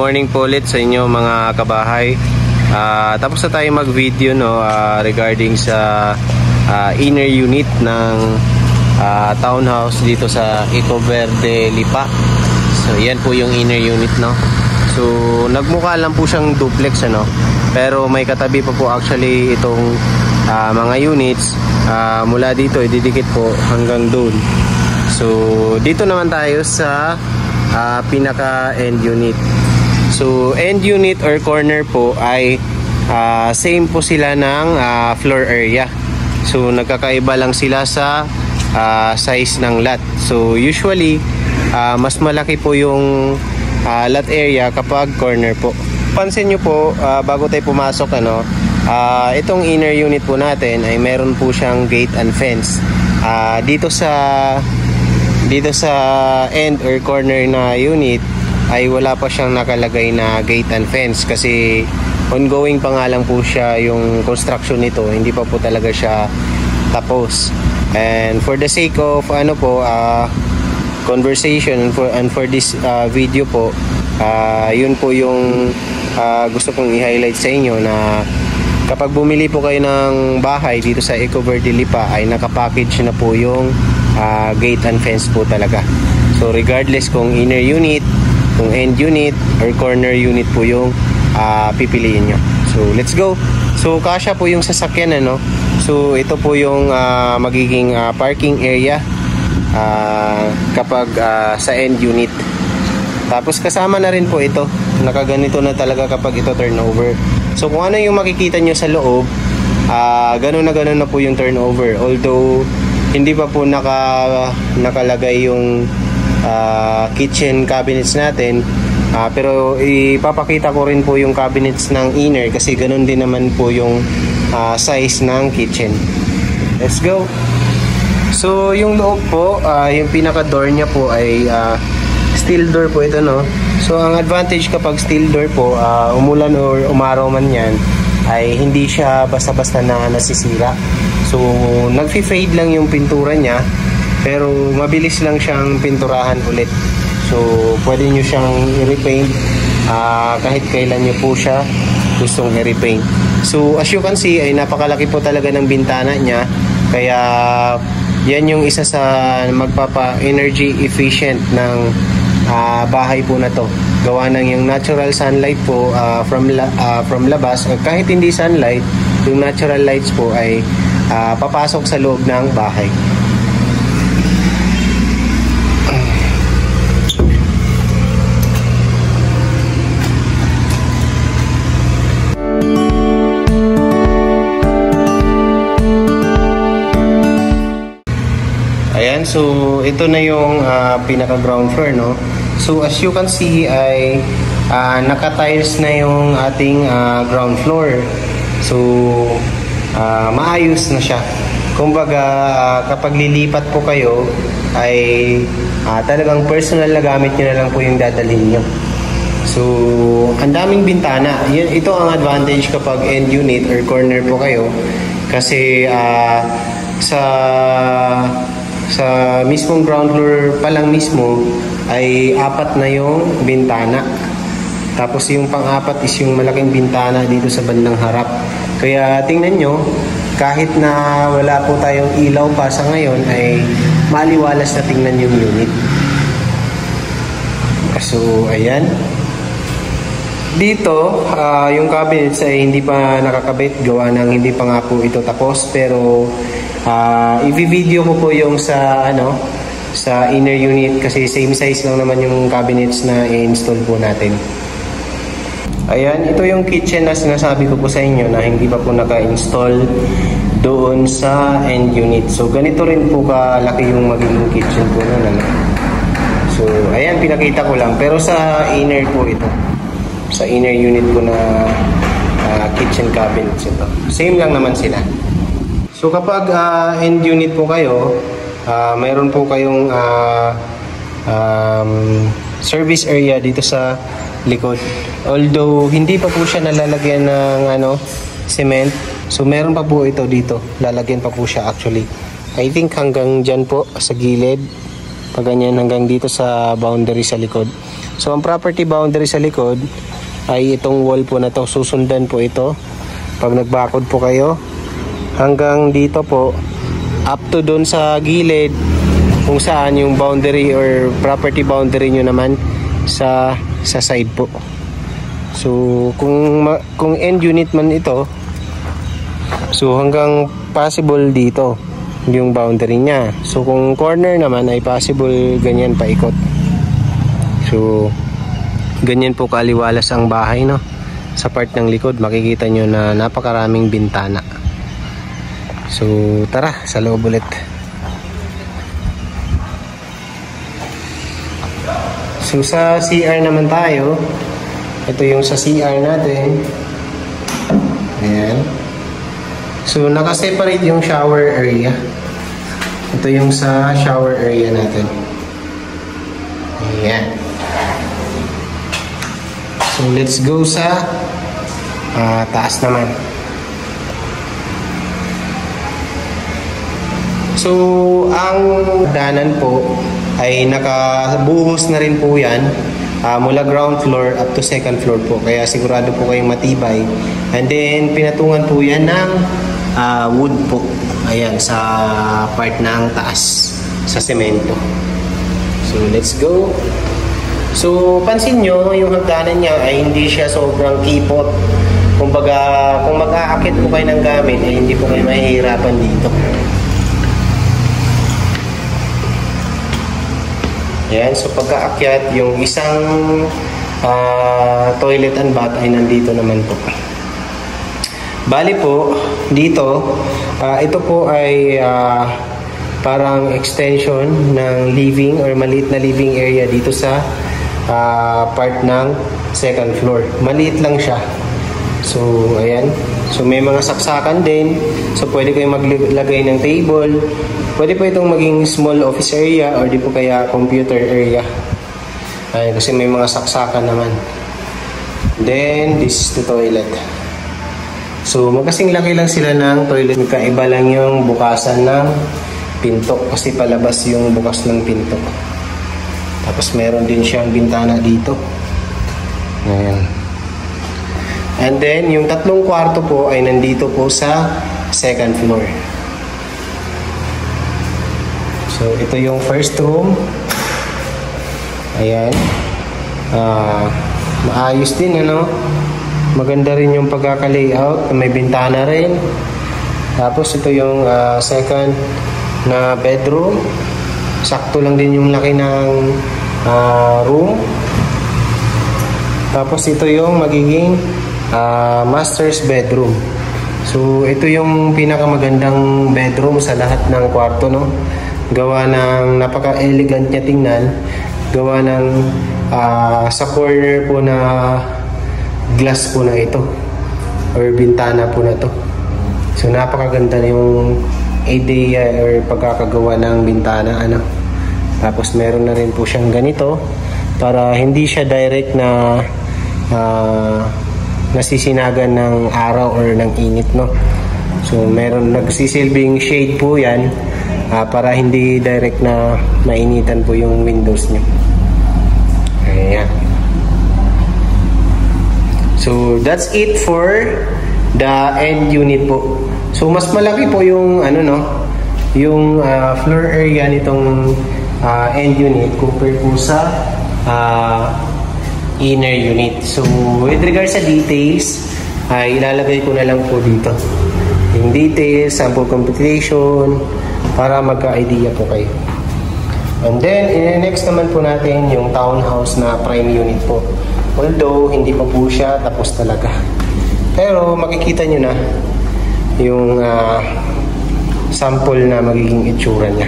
morning po ulit sa inyo mga kabahay. Tapos na tayo mag-video regarding sa inner unit ng townhouse dito sa Ecoverde Lipa. So yan po yung inner unit, no. So nagmukha lang po siyang duplex, pero may katabi pa po actually itong mga units. Mula dito ididikit po hanggang doon. So dito naman tayo sa pinaka end unit. So end unit or corner po ay same po sila ng floor area. So nagkakaiba lang sila sa size ng lot. So usually mas malaki po yung lot area kapag corner po. Pansin nyo po bago tayo pumasok, itong inner unit po natin ay meron po siyang gate and fence. Dito sa end or corner na unit ay wala pa siyang nakalagay na gate and fence kasi ongoing pa nga lang po siya yung construction nito, hindi pa po talaga siya tapos. And for the sake of conversation and for this video po, yun po yung gusto kong i-highlight sa inyo, na kapag bumili po kayo ng bahay dito sa Ecoverde Lipa ay nakapackage na po yung gate and fence po talaga. So regardless kung inner unit, kung end unit or corner unit po yung pipiliin nyo. So let's go. So kasya po yung sasakyan, So ito po yung magiging parking area kapag sa end unit. Tapos kasama na rin po ito, nakaganito na talaga kapag ito turnover. So kung ano yung makikita nyo sa loob, ganun na po yung turnover. Although hindi pa po nakalagay yung kitchen cabinets natin, pero ipapakita ko rin po yung cabinets ng inner kasi ganun din naman po yung size ng kitchen. Let's go. So yung loob po, yung pinaka door nya po ay steel door po ito, So ang advantage kapag steel door po, umulan or umaraw man yan, ay hindi siya basta-basta na nasisira. So nagfi-fade lang yung pintura nya, pero mabilis lang siyang pinturahan ulit. So pwede nyo siyang i-repaint kahit kailan nyo po siya gustong i-repaint. So as you can see ay napakalaki po talaga ng bintana nya, kaya yan yung isa sa magpapa-energy efficient ng bahay po na to. Gawa ng yung natural sunlight po from labas, o kahit hindi sunlight, yung natural lights po ay papasok sa loob ng bahay. Ayan, so ito na yung pinaka ground floor, So as you can see ay naka-tiles na yung ating ground floor. So maayos na siya. Kumbaga kapag lilipat po kayo ay talagang personal na gamit nyo na lang po yung dadalhin nyo. So ang daming bintana. Ito ang advantage kapag end unit or corner po kayo, kasi sa mismong ground floor pa lang mismo ay 4 na yung bintana. Tapos yung pang-apat is yung malaking bintana dito sa bandang harap. Kaya tingnan nyo, kahit na wala po tayong ilaw pa sa ngayon ay maliwalas na tingnan yung unit. So ayan. Dito, yung cabinets ay hindi pa nakakabit, gawa ng hindi pa nga po ito tapos, pero i-video ko po yung sa inner unit kasi same size lang naman yung cabinets na i-install po natin. Ayan, ito yung kitchen na sinasabi ko po sa inyo na hindi pa po naka-install doon sa end unit. So ganito rin po kalaki yung magiging kitchen po nun. So ayan, pinakita ko lang, pero sa inner po ito, sa inner unit po na kitchen cabinets ito. Same lang naman sila. So kapag end unit po kayo, mayroon po kayong service area dito sa likod. Although hindi pa po siya nalalagyan ng cement, so meron pa po ito dito. Lalagyan pa po siya actually. I think hanggang dyan po sa gilid. Pag ganyan hanggang dito sa boundary sa likod. So ang property boundary sa likod ay itong wall po na to. Susundan po ito. Pag nagbakod po kayo hanggang dito po up to doon sa gilid kung saan yung boundary or property boundary nyo naman sa side po. So kung end unit man ito, so hanggang possible dito yung boundary niya. So kung corner naman ay possible ganyan paikot. So ganyan po kaliwalas ang bahay, no. Sa part ng likod makikita nyo na napakaraming bintana. So tara sa loob ulit. So sa CR naman tayo. Ito yung sa CR natin. Ayan. So naka-separate yung shower area. Ito yung sa shower area natin. Ayan. So let's go sa taas naman. So ang danan po ay nakabuhos na rin po yan mula ground floor up to second floor po. Kaya sigurado po kayong matibay. And then pinatungan po yan ng wood po. Ayan, sa part ng taas sa semento. So let's go. So pansin nyo, yung hagdanan niya ay hindi siya sobrang kipot. Kumbaga, kung mag-aakit po kayo ng gamit ay hindi po kayo mahihirapan dito. Ayan, so pagkaakyat, yung isang toilet and bath ay nandito naman po. Bali po, dito, ito po ay parang extension ng living or maliit na living area dito sa part ng second floor. Maliit lang siya. So, ayan. So, may mga saksakan din. So, pwede kayong maglagay ng table. Pwede po itong maging small office area or di po kaya computer area. Ayan, kasi may mga saksakan naman. Then, this is the toilet. So, magkasing laki lang sila ng toilet. Magkaiba lang yung bukasan ng pinto kasi palabas yung bukas ng pinto. Tapos, meron din siyang bintana dito. Ayan. And then, yung tatlong kwarto po ay nandito po sa second floor. So, ito yung first room. Ayan. Maayos din, ano? Maganda rin yung pagkaka-layout. May bintana rin. Tapos, ito yung second na bedroom. Sakto lang din yung laki ng room. Tapos, ito yung magiging master's bedroom. So, ito yung pinakamagandang bedroom sa lahat ng kwarto, no? Gawa ng napaka-elegant niya tingnan. Gawa ng sa corner po na glass po na ito or bintana po na to. So napakaganda yung idea or pagkakagawa ng bintana, ano. Tapos meron na rin po siyang ganito para hindi siya direct na nasisinagan ng araw or ng init, no. So meron nagsisilbing shade po yan para hindi direct na mainitan po yung windows niyo. Ayan. So that's it for the end unit po. So mas malaki po yung ano, no, yung floor area nitong end unit compared po sa inner unit. So with regards sa details, ilalagay ko na lang po dito yung details, sample computation para magka-idea po kayo. And then next naman po natin yung townhouse na prime unit po. Although hindi pa po siya tapos talaga, pero makikita nyo na yung sample na magiging itsura niya.